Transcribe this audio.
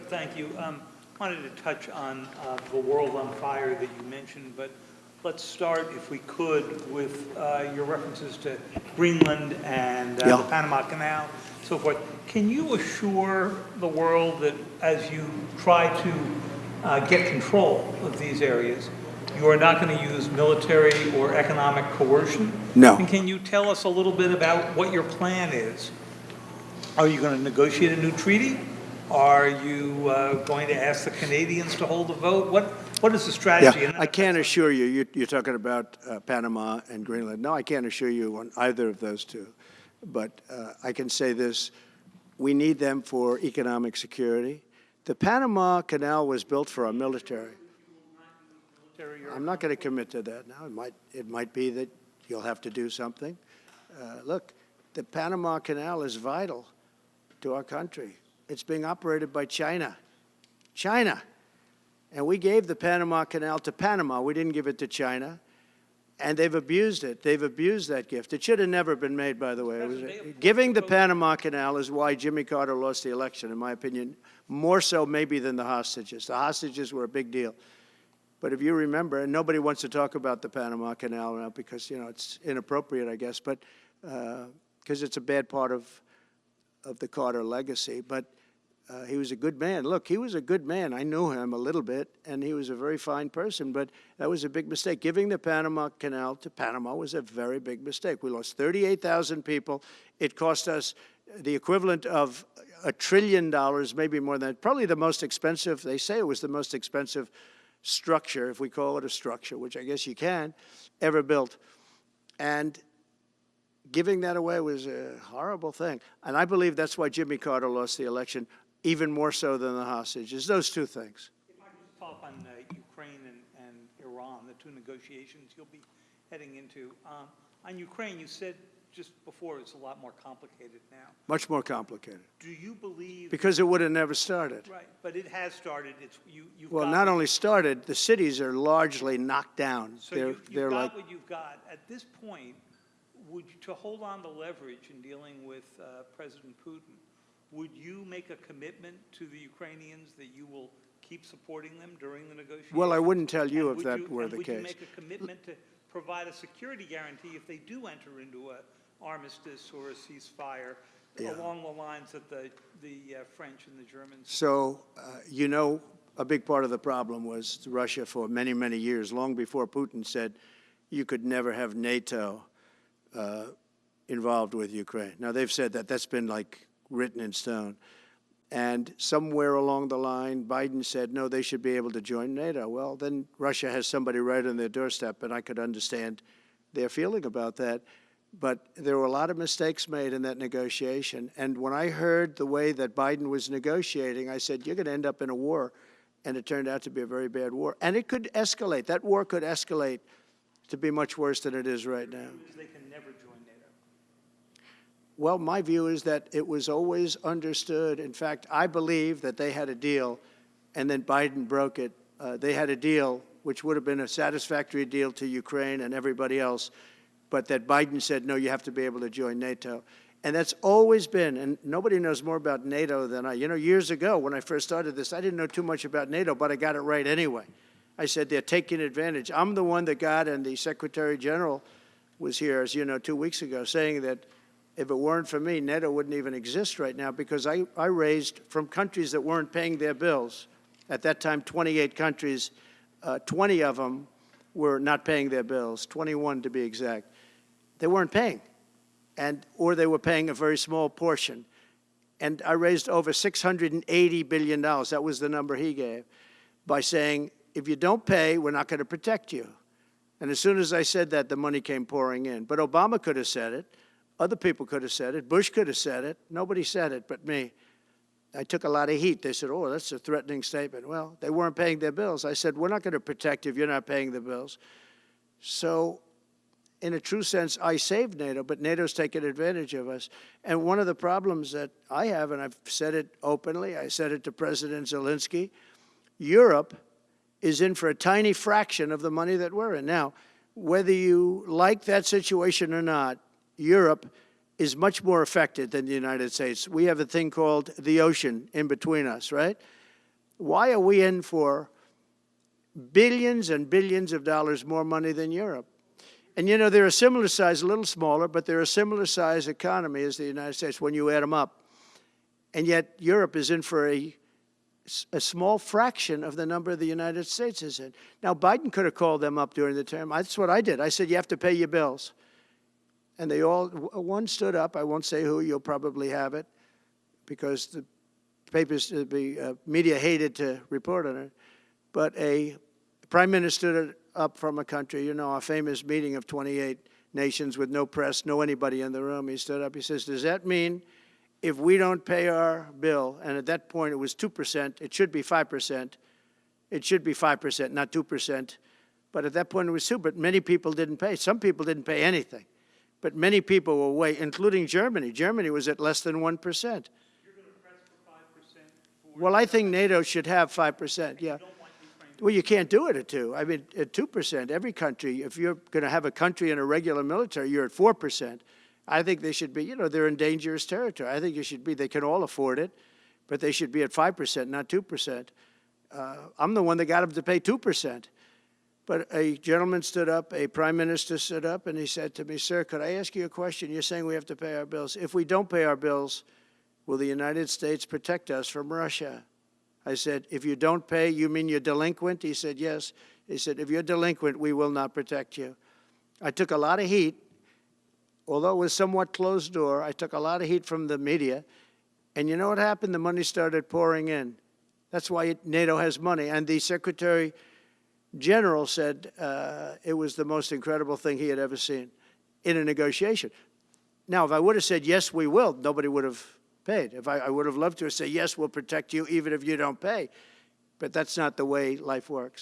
Thank you. Wanted to touch on the world on fire that you mentioned, but let's start, if we could, with your references to Greenland and the Panama Canal, so forth. Can you assure the world that as you try to get control of these areas, you are not going to use military or economic coercion? No. And can you tell us a little bit about what your plan is? Are you going to negotiate a new treaty? Are you going to ask the Canadians to hold a vote? What is the strategy? Yeah, I can't assure you, you're talking about Panama and Greenland. No, I can't assure you on either of those two. But I can say this, we need them for economic security. The Panama Canal was built for our military. I'm not going to commit to that now. It might be that you'll have to do something. Look, the Panama Canal is vital to our country. It's being operated by China. China. And we gave the Panama Canal to Panama. We didn't give it to China. And they've abused it. They've abused that gift. It should have never been made, by the way. Giving the Panama Canal is why Jimmy Carter lost the election, in my opinion, more so maybe than the hostages. The hostages were a big deal. But if you remember, and nobody wants to talk about the Panama Canal now because, you know, it's inappropriate, I guess, but because it's a bad part of the Carter legacy. But he was a good man. Look, he was a good man. I knew him a little bit, and he was a very fine person, but that was a big mistake. Giving the Panama Canal to Panama was a very big mistake. We lost 38,000 people. It cost us the equivalent of $1 trillion, maybe more than that. Probably the most expensive, they say it was the most expensive structure, if we call it a structure, which I guess you can, ever built. And giving that away was a horrible thing. And I believe that's why Jimmy Carter lost the election, even more so than the hostages. Those two things. If I could just follow up on Ukraine and Iran, the two negotiations you'll be heading into. On Ukraine, you said just before it's a lot more complicated now. Much more complicated. Do you believe... Because it would have never started. Right, but it has started. You've well, got not only started, the cities are largely knocked down. So you've got like what you've got. At this point, to hold on to leverage in dealing with President Putin, would you make a commitment to the Ukrainians that you will keep supporting them during the negotiations? Well, I wouldn't tell you if that were the case. Would you make a commitment to provide a security guarantee if they do enter into an armistice or a ceasefire along the lines that the French and the Germans? So, you know, a big part of the problem was Russia for many, many years, long before Putin said you could never have NATO involved with Ukraine. Now, they've said that. That's been like written in stone. And somewhere along the line, Biden said, no, they should be able to join NATO. Well, then Russia has somebody right on their doorstep, and I could understand their feeling about that. But there were a lot of mistakes made in that negotiation. And when I heard the way that Biden was negotiating, I said, you're going to end up in a war. And it turned out to be a very bad war. And it could escalate. That war could escalate to be much worse than it is right now. They can never join NATO. Well, my view is that it was always understood. In fact, I believe that they had a deal, and then Biden broke it. They had a deal which would have been a satisfactory deal to Ukraine and everybody else, but that Biden said, no, you have to be able to join NATO. And that's always been, and nobody knows more about NATO than I. You know, years ago when I first started this, I didn't know too much about NATO, but I got it right anyway. I said they're taking advantage. I'm the one that got, and the Secretary General was here, as you know, 2 weeks ago, saying that if it weren't for me, NATO wouldn't even exist right now, because I raised from countries that weren't paying their bills. At that time, 28 countries, 20 of them were not paying their bills, 21 to be exact. They weren't paying, or they were paying a very small portion. And I raised over $680 billion, that was the number he gave, by saying, if you don't pay, we're not going to protect you. And as soon as I said that, the money came pouring in. But Obama could have said it. Other people could have said it. Bush could have said it. Nobody said it but me. I took a lot of heat. They said, oh, that's a threatening statement. Well, they weren't paying their bills. I said, we're not going to protect you if you're not paying the bills. So in a true sense, I saved NATO, but NATO's taken advantage of us. And one of the problems that I have, and I've said it openly, I said it to President Zelensky, Europe is in for a tiny fraction of the money that we're in. Now, whether you like that situation or not, Europe is much more affected than the United States. We have a thing called the ocean in between us, right? Why are we in for billions and billions of dollars more money than Europe? And you know, they're a similar size, a little smaller, but they're a similar size economy as the United States when you add them up. And yet Europe is in for a small fraction of the number the United States is in. Now, Biden could have called them up during the term. That's what I did. I said, you have to pay your bills. And they all, one stood up. I won't say who. You'll probably have it because the papers, the media hated to report on it. But a prime minister stood up from a country, you know, a famous meeting of 28 nations with no press, no anybody in the room. He stood up. He says, does that mean if we don't pay our bill, and at that point it was 2%, it should be 5%. It should be 5%, not 2%. But at that point it was 2%, but many people didn't pay. Some people didn't pay anything. But many people were way, including Germany. Germany was at less than 1%. You're going to press for 5%? Well, I think NATO should have 5%, yeah. Well, you can't do it at 2%. I mean, at 2%, every country, if you're going to have a country in a regular military, you're at 4%. I think they should be, you know, they're in dangerous territory. I think it should be, they can all afford it, but they should be at 5%, not 2%. I'm the one that got them to pay 2%. But a gentleman stood up, a prime minister stood up, and he said to me, sir, could I ask you a question? You're saying we have to pay our bills. If we don't pay our bills, will the United States protect us from Russia? I said, if you don't pay, you mean you're delinquent? He said, yes. He said, if you're delinquent, we will not protect you. I took a lot of heat. Although it was somewhat closed door, I took a lot of heat from the media. And you know what happened? The money started pouring in. That's why NATO has money. And the Secretary General said it was the most incredible thing he had ever seen in a negotiation. Now, if I would have said, yes, we will, nobody would have paid. If I would have loved to say, yes, we'll protect you even if you don't pay. But that's not the way life works.